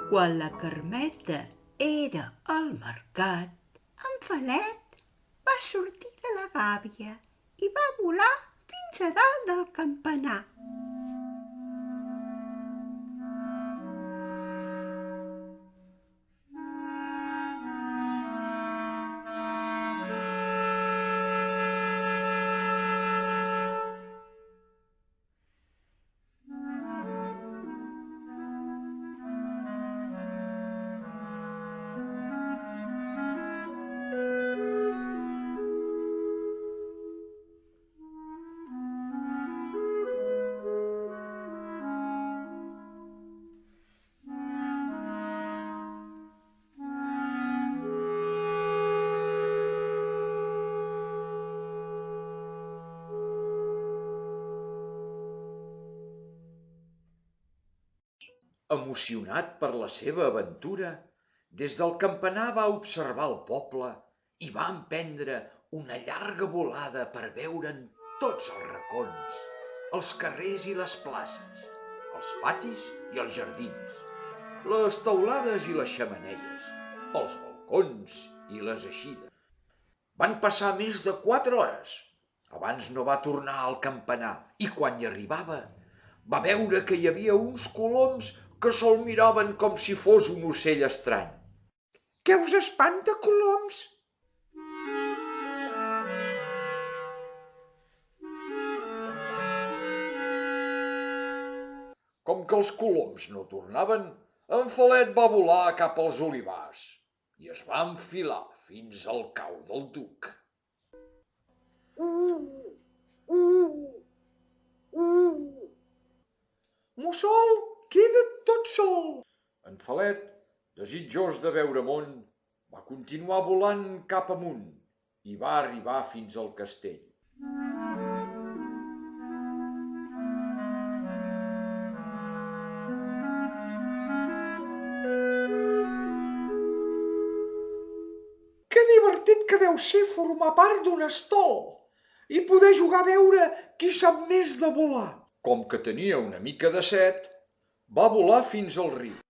Quan la Carmeta era al mercat, en Felet va sortir de la gàbia i va volar fins a dalt del campanar. Emocionat per la seva aventura, des del campanar va observar el poble i va emprendre una llarga volada per veure en tots els racons, els carrers i les places, els patis i els jardins, les teulades i les xemeneies, els balcons i les eixides. Van passar més de 4 hores. Abans no va tornar al campanar i quan hi arribava va veure que hi havia uns coloms que se'l miraven com si fos un ocell estrany. Què us espanta, coloms? Com que els coloms no tornaven, en Felet va volar cap als olivars i es va enfilar fins al cau del duc. Mussol, queda't tot sol. En Felet, desitjós de veure món, va continuar volant cap amunt i va arribar fins al castell. Que divertit que deu ser formar part d'un estol i poder jugar a veure qui sap més de volar. Com que tenia una mica de set, va volar fins al riu